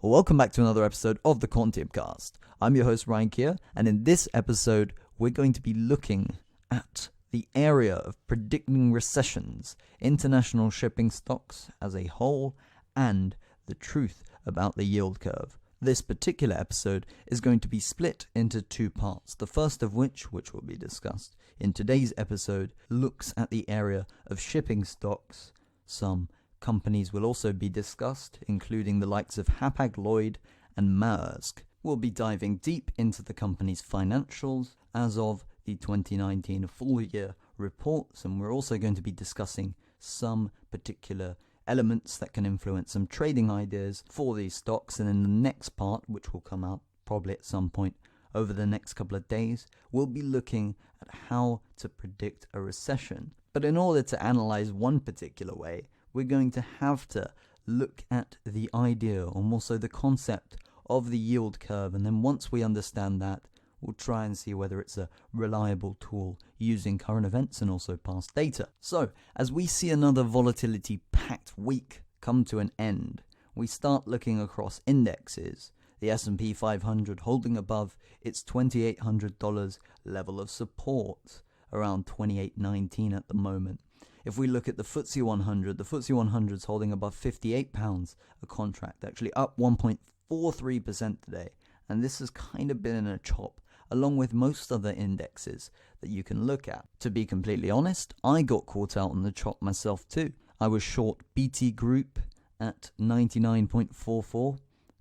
Welcome back to another episode of the Quantiumcast. I'm your host Ryan Keir, and in this episode we're going to be looking at the area of predicting recessions, international shipping stocks as a whole, and the truth about the yield curve. This particular episode is going to be split into two parts, the first of which will be discussed in today's episode, looks at the area of shipping stocks. Some companies will also be discussed, including the likes of Hapag LLoyd and Maersk. We'll be diving deep into the company's financials as of the 2019 full year reports, and we're also going to be discussing some particular elements that can influence some trading ideas for these stocks. And in the next part, which will come out probably at some point over the next couple of days, we'll be looking at how to predict a recession. But in order to analyze one particular way, we're going to have to look at the idea, or more so the concept, of the yield curve. And then once we understand that, we'll try and see whether it's a reliable tool using current events and also past data. So, as we see another volatility-packed week come to an end, we start looking across indexes. The S&P 500 holding above its $2,800 level of support, around 28.19 at the moment. If we look at the FTSE 100, the FTSE 100 is holding above £58 a contract, actually up 1.43% today. And this has kind of been in a chop, along with most other indexes that you can look at. To be completely honest, I got caught out on the chop myself too. I was short BT Group at 99.44,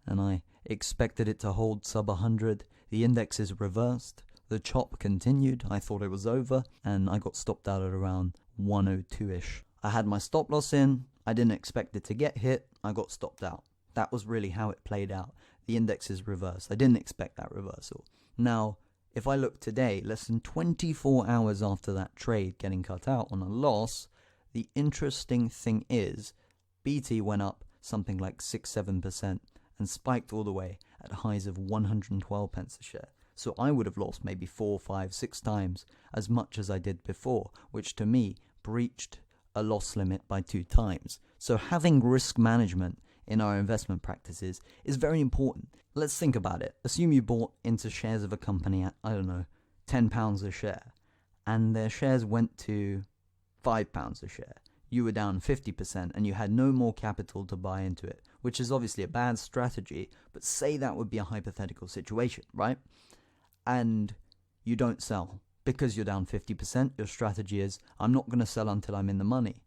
and I expected it to hold sub 100. The index is reversed. The chop continued. I thought it was over, and I got stopped out at around 102-ish. I had my stop loss in. I didn't expect it to get hit. I got stopped out. That was really how it played out. The index is reversed. I didn't expect that reversal. Now, if I look today, less than 24 hours after that trade getting cut out on a loss, the interesting thing is BT went up something like 6-7% and spiked all the way at highs of 112 pence a share. So I would have lost maybe 4, 5, 6 times as much as I did before, which to me breached a loss limit by 2 times. So having risk management in our investment practices is very important. Let's think about it. Assume you bought into shares of a company at, £10 a share, and their shares went to £5 a share. You were down 50% and you had no more capital to buy into it, which is obviously a bad strategy, but say that would be a hypothetical situation, right? And you don't sell because you're down 50%. Your strategy is, I'm not going to sell until I'm in the money.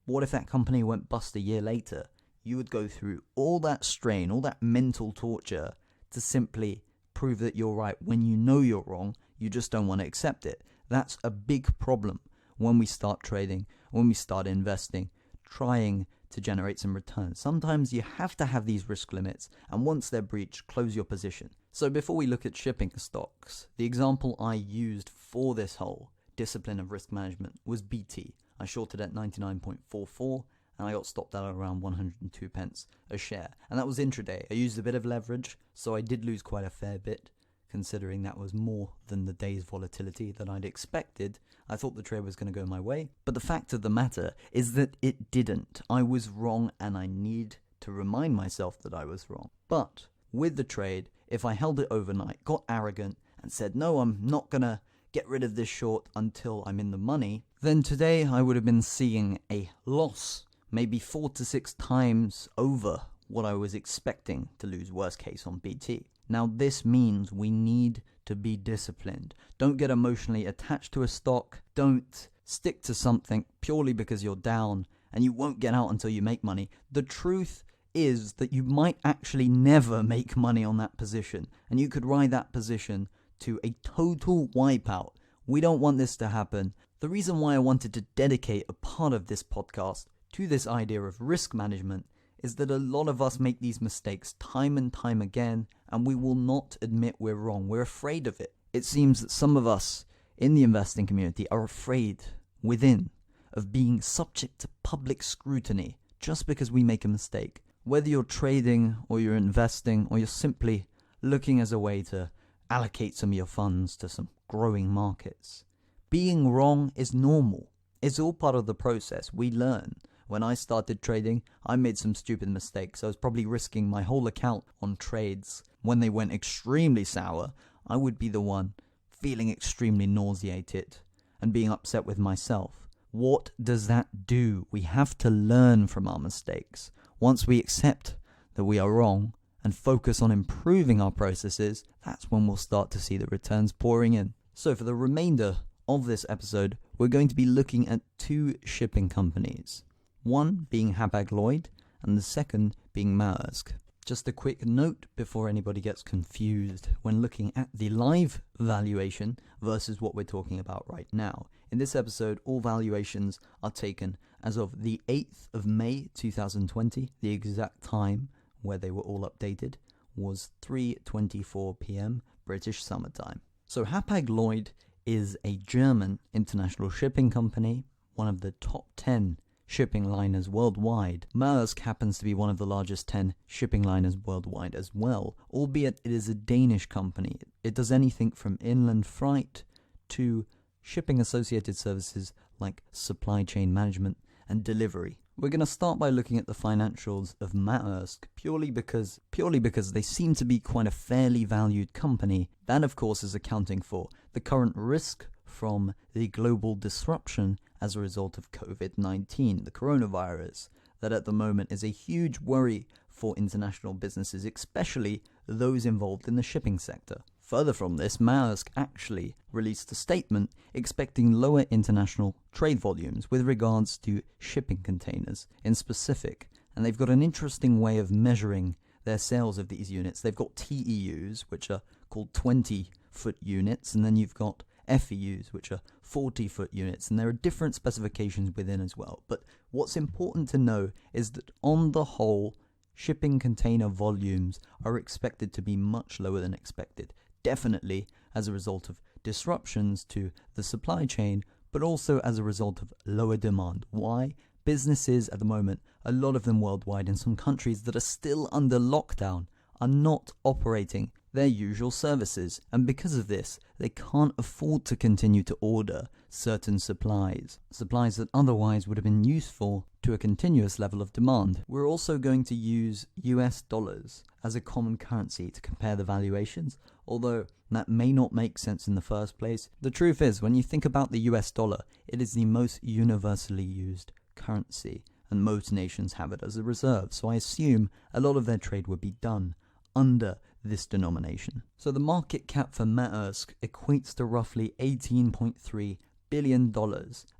What if that company went bust a year later? You would go through all that strain, all that mental torture to simply prove that you're right when you know you're wrong. You just don't want to accept it. That's a big problem when we start trading, when we start investing, trying to generate some returns. Sometimes you have to have these risk limits, and once they're breached, close your position. So before we look at shipping stocks, the example I used for this whole discipline of risk management was BT. I shorted at 99.44 and I got stopped out at around 102 pence a share. And that was intraday. I used a bit of leverage, so I did lose quite a fair bit, considering that was more than the day's volatility that I'd expected. I thought the trade was going to go my way. But the fact of the matter is that it didn't. I was wrong, and I need to remind myself that I was wrong. But with the trade, if I held it overnight, got arrogant, and said, no, I'm not going to get rid of this short until I'm in the money, then today I would have been seeing a loss, maybe 4 to 6 times over what I was expecting to lose, worst case, on BT. Now, this means we need to be disciplined. Don't get emotionally attached to a stock. Don't stick to something purely because you're down and you won't get out until you make money. The truth is that you might actually never make money on that position, and you could ride that position to a total wipeout. We don't want this to happen. The reason why I wanted to dedicate a part of this podcast to this idea of risk management is that a lot of us make these mistakes time and time again, and we will not admit we're wrong. We're afraid of it. It seems that some of us in the investing community are afraid within of being subject to public scrutiny just because we make a mistake. Whether you're trading or you're investing or you're simply looking as a way to allocate some of your funds to some growing markets, being wrong is normal. It's all part of the process. We learn. When I started trading, I made some stupid mistakes. I was probably risking my whole account on trades. When they went extremely sour, I would be the one feeling extremely nauseated and being upset with myself. What does that do? We have to learn from our mistakes. Once we accept that we are wrong and focus on improving our processes, that's when we'll start to see the returns pouring in. So for the remainder of this episode, we're going to be looking at two shipping companies. One being Hapag LLoyd and the second being Maersk. Just a quick note before anybody gets confused when looking at the live valuation versus what we're talking about right now. In this episode, all valuations are taken as of the 8th of May 2020. The exact time where they were all updated was 3:24 p.m. British summertime. So Hapag LLoyd is a German international shipping company, one of the top 10 shipping liners worldwide. Maersk happens to be one of the largest 10 shipping liners worldwide as well, albeit it is a Danish company. It does anything from inland freight to shipping associated services like supply chain management and delivery. We're going to start by looking at the financials of Maersk purely because they seem to be quite a fairly valued company. That, of course, is accounting for the current risk from the global disruption as a result of COVID-19, the coronavirus, that at the moment is a huge worry for international businesses, especially those involved in the shipping sector. Further from this, Maersk actually released a statement expecting lower international trade volumes with regards to shipping containers in specific, and they've got an interesting way of measuring their sales of these units. They've got TEUs, which are called 20-foot units, and then you've got FEUs, which are 40-foot units, and there are different specifications within as well. But what's important to know is that on the whole, shipping container volumes are expected to be much lower than expected, definitely as a result of disruptions to the supply chain, but also as a result of lower demand. Why? Businesses at the moment, a lot of them worldwide in some countries that are still under lockdown, are not operating their usual services, and because of this, they can't afford to continue to order certain supplies that otherwise would have been useful to a continuous level of demand. We're also going to use US dollars as a common currency to compare the valuations, although that may not make sense in the first place. The truth is, when you think about the US dollar, it is the most universally used currency, and most nations have it as a reserve, so I assume a lot of their trade would be done under this denomination. So the market cap for Maersk equates to roughly $18.3 billion,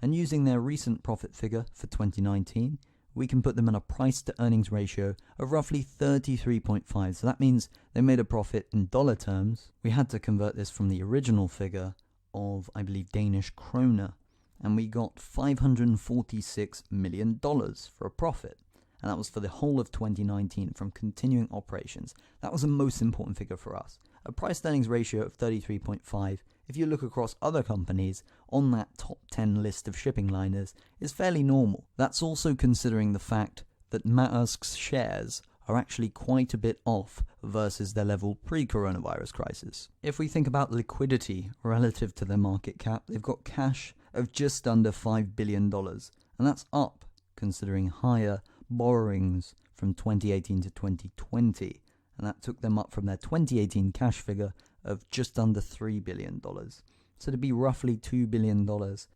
and using their recent profit figure for 2019, we can put them in a price to earnings ratio of roughly 33.5. So that means they made a profit in dollar terms. We had to convert this from the original figure of, I believe, Danish kroner, and we got $546 million for a profit. And that was for the whole of 2019 from continuing operations. That was the most important figure for us. A price-to-earnings ratio of 33.5, if you look across other companies on that top 10 list of shipping liners, is fairly normal. That's also considering the fact that Maersk's shares are actually quite a bit off versus their level pre-coronavirus crisis. If we think about liquidity relative to their market cap, they've got cash of just under $5 billion, and that's up considering higher borrowings from 2018 to 2020, and that took them up from their 2018 cash figure of just under $3 billion. So to be roughly $2 billion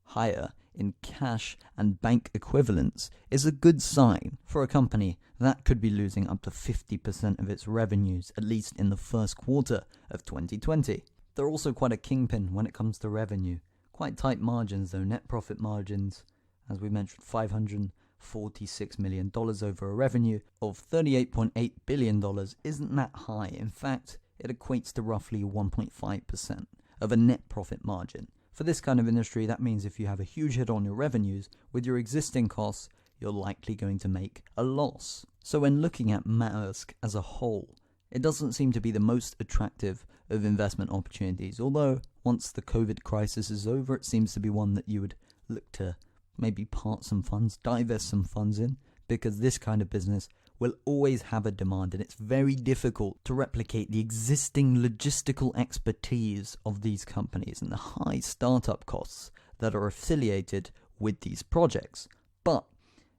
higher in cash and bank equivalents is a good sign for a company that could be losing up to 50% of its revenues, at least in the first quarter of 2020. They're also quite a kingpin when it comes to revenue. Quite tight margins though, net profit margins, as we mentioned, $546 million over a revenue of $38.8 billion isn't that high. In fact, it equates to roughly 1.5% of a net profit margin. For this kind of industry, that means if you have a huge hit on your revenues, with your existing costs, you're likely going to make a loss. So when looking at Maersk as a whole, it doesn't seem to be the most attractive of investment opportunities, although once the COVID crisis is over, it seems to be one that you would look to maybe part some funds, divest some funds in, because this kind of business will always have a demand, and it's very difficult to replicate the existing logistical expertise of these companies and the high startup costs that are affiliated with these projects. But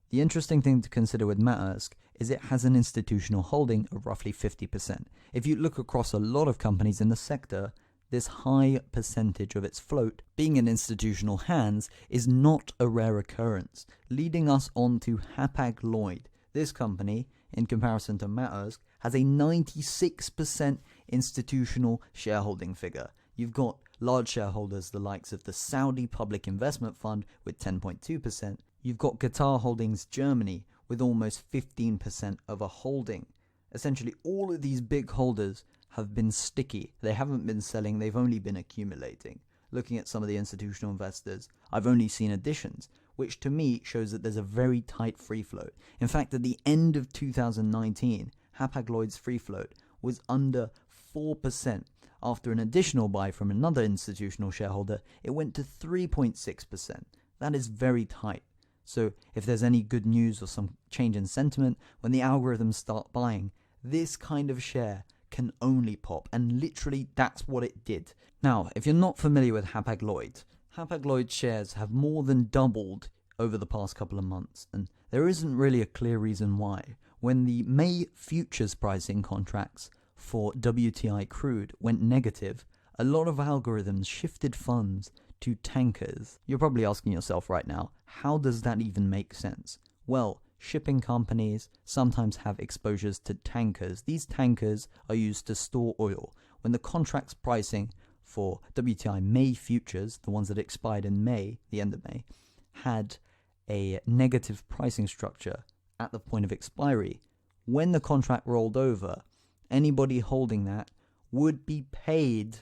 The interesting thing to consider with Maersk is it has an institutional holding of roughly 50%. If you look across a lot of companies in the sector, this high percentage of its float being in institutional hands is not a rare occurrence, leading us on to Hapag LLoyd. This company, in comparison to Maersk, has a 96% institutional shareholding figure. You've got large shareholders, the likes of the Saudi Public Investment Fund with 10.2%. You've got Qatar Holdings Germany with almost 15% of a holding. Essentially, all of these big holders have been sticky. They haven't been selling, they've only been accumulating. Looking at some of the institutional investors, I've only seen additions, which to me shows that there's a very tight free float. In fact, at the end of 2019, Hapag-Lloyd's free float was under 4%. After an additional buy from another institutional shareholder, it went to 3.6%. That is very tight. So if there's any good news or some change in sentiment, when the algorithms start buying, this kind of share can only pop, and literally that's what it did. Now, if you're not familiar with Hapag-Lloyd, Hapag-Lloyd shares have more than doubled over the past couple of months, and there isn't really a clear reason why. When the May futures pricing contracts for WTI crude went negative, a lot of algorithms shifted funds to tankers. You're probably asking yourself right now, how does that even make sense? Well, shipping companies sometimes have exposures to tankers. These tankers are used to store oil. When the contract's pricing for WTI May futures, the ones that expired in May, the end of May, had a negative pricing structure at the point of expiry, when the contract rolled over, anybody holding that would be paid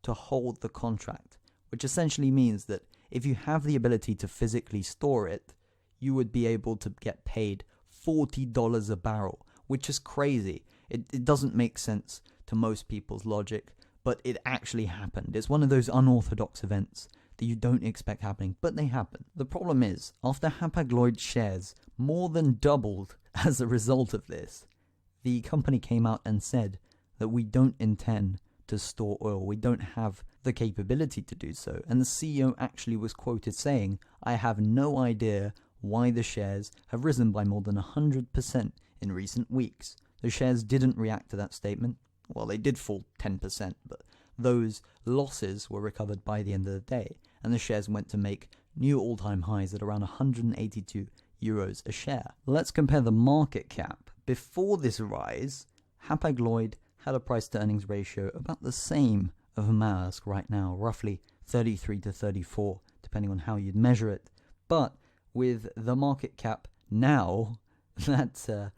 to hold the contract, which essentially means that if you have the ability to physically store it, you would be able to get paid $40 a barrel, which is crazy. It doesn't make sense to most people's logic, but it actually happened. It's one of those unorthodox events that you don't expect happening, but they happen. The problem is, after Hapag-Lloyd shares more than doubled as a result of this, the company came out and said that we don't intend to store oil. We don't have the capability to do so. And the CEO actually was quoted saying, "I have no idea why the shares have risen by more than 100% in recent weeks." The shares didn't react to that statement. Well, they did fall 10%, but those losses were recovered by the end of the day, and the shares went to make new all-time highs at around 182 euros a share. Let's compare the market cap. Before this rise, Hapag-Lloyd had a price-to-earnings ratio about the same of Maersk right now, roughly 33 to 34, depending on how you'd measure it. But with the market cap now, that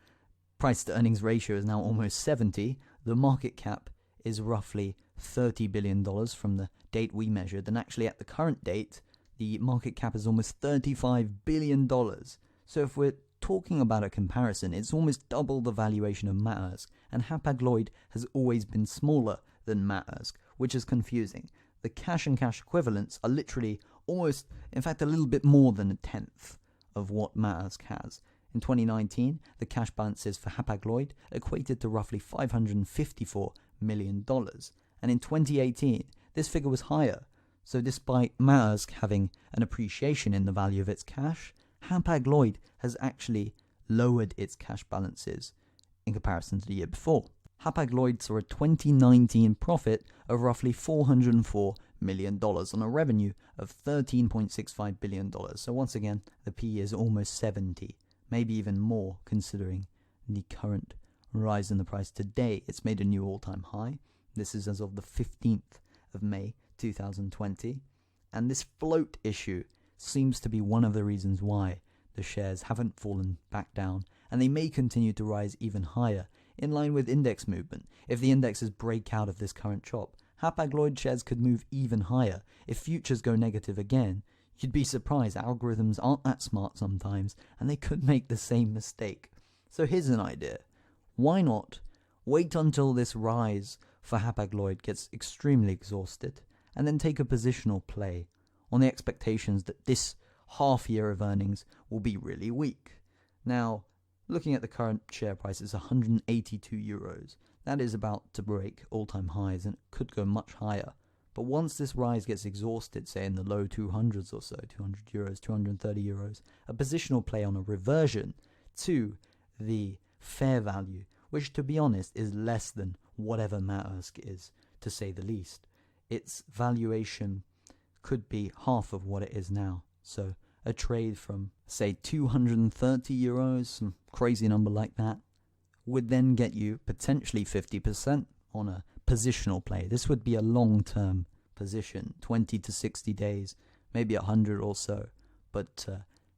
price-to-earnings ratio is now almost 70. The market cap is roughly $30 billion from the date we measured, and actually at the current date, the market cap is almost $35 billion. So if we're talking about a comparison, it's almost double the valuation of Maersk, and Hapag-Lloyd has always been smaller than Maersk, which is confusing. The cash and cash equivalents are literally almost, in fact, a little bit more than a tenth of what Maersk has. In 2019, the cash balances for Hapag-Lloyd equated to roughly $554 million, and in 2018, this figure was higher. So despite Maersk having an appreciation in the value of its cash, Hapag-Lloyd has actually lowered its cash balances in comparison to the year before. Hapag-Lloyd saw a 2019 profit of roughly $404 million on a revenue of $13.65 billion. So once again, the PE is almost 70, maybe even more considering the current rise in the price. Today, it's made a new all-time high. This is as of the 15th of May 2020. And this float issue seems to be one of the reasons why the shares haven't fallen back down, and they may continue to rise even higher in line with index movement. If the indexes break out of this current chop, Hapag-Lloyd shares could move even higher. If futures go negative again, you'd be surprised. Algorithms aren't that smart sometimes, and they could make the same mistake. So here's an idea. Why not wait until this rise for Hapag-Lloyd gets extremely exhausted, and then take a positional play on the expectations that this half year of earnings will be really weak. Now, looking at the current share price, it's 182 euros. That is about to break all-time highs, and it could go much higher. But once this rise gets exhausted, say in the low 200s or so, 200 euros, 230 euros, a positional play on a reversion to the fair value, which to be honest is less than whatever Maersk is, to say the least. Its valuation could be half of what it is now. So a trade from, say, 230 euros, some crazy number like that, would then get you potentially 50% on a positional play. This would be a long-term position, 20 to 60 days, maybe 100 or so. But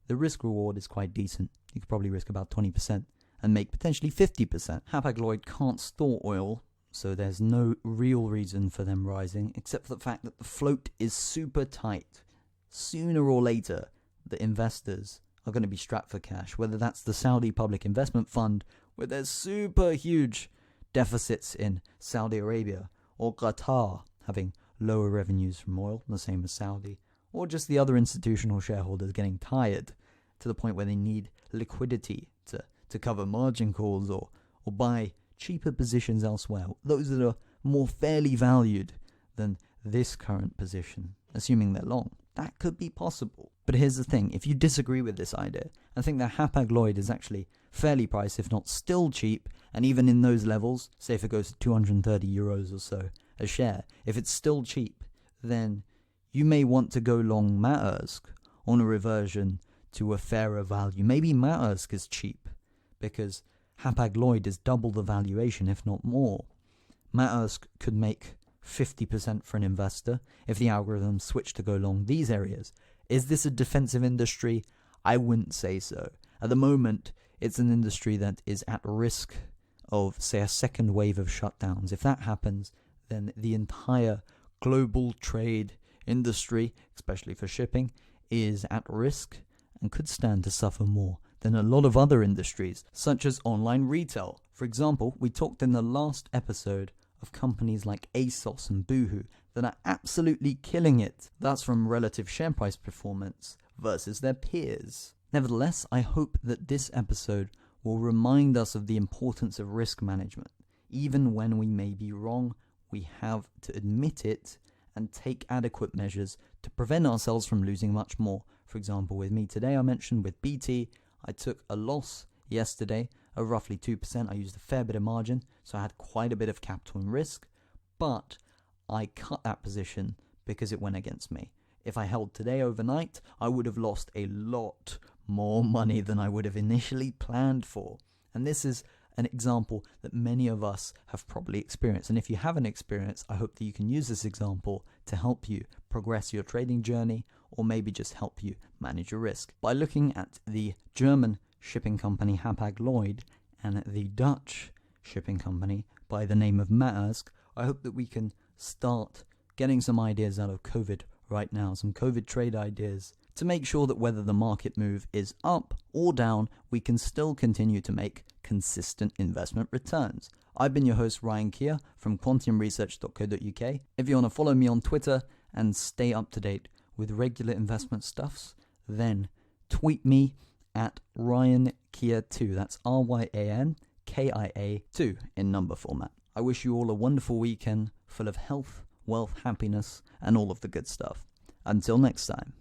the risk reward is quite decent. You could probably risk about 20% and make potentially 50%. Hapag LLoyd can't store oil, so there's no real reason for them rising, except for the fact that the float is super tight. Sooner or later, the investors are going to be strapped for cash, whether that's the Saudi Public Investment Fund, where there's super huge deficits in Saudi Arabia, or Qatar having lower revenues from oil, the same as Saudi, or just the other institutional shareholders getting tired to the point where they need liquidity to cover margin calls or buy cheaper positions elsewhere, those that are more fairly valued than this current position, assuming they're long. That could be possible. But here's the thing, if you disagree with this idea, I think that Hapag LLoyd is actually fairly priced, if not still cheap, and even in those levels, say if it goes to 230 euros or so a share, if it's still cheap, then you may want to go long Maersk on a reversion to a fairer value. Maybe Maersk is cheap, because Hapag LLoyd is double the valuation, if not more. Maersk could make 50% for an investor if the algorithm switched to go long these areas. Is this a defensive industry? I wouldn't say so. At the moment, it's an industry that is at risk of, say, a second wave of shutdowns. If that happens, then the entire global trade industry, especially for shipping, is at risk and could stand to suffer more than a lot of other industries, such as online retail. For example, we talked in the last episode of companies like ASOS and Boohoo that are absolutely killing it. That's from relative share price performance versus their peers. Nevertheless, I hope that this episode will remind us of the importance of risk management. Even when we may be wrong, we have to admit it and take adequate measures to prevent ourselves from losing much more. For example, with me today, I mentioned with BT, I took a loss yesterday of roughly 2%. I used a fair bit of margin, so I had quite a bit of capital and risk, but I cut that position because it went against me. If I held today overnight, I would have lost a lot more money than I would have initially planned for. And this is an example that many of us have probably experienced. And if you haven't experienced, I hope that you can use this example to help you progress your trading journey, or maybe just help you manage your risk. By looking at the German shipping company Hapag LLoyd and the Dutch shipping company by the name of Maersk, I hope that we can start getting some ideas out of COVID right now, some COVID trade ideas, to make sure that whether the market move is up or down, we can still continue to make consistent investment returns. I've been your host, Ryan Keir from quantiumresearch.co.uk. If you want to follow me on Twitter and stay up to date with regular investment stuffs, then tweet me at RyanKia2. That's RyanKia2 in number format. I wish you all a wonderful weekend full of health, wealth, happiness, and all of the good stuff. Until next time.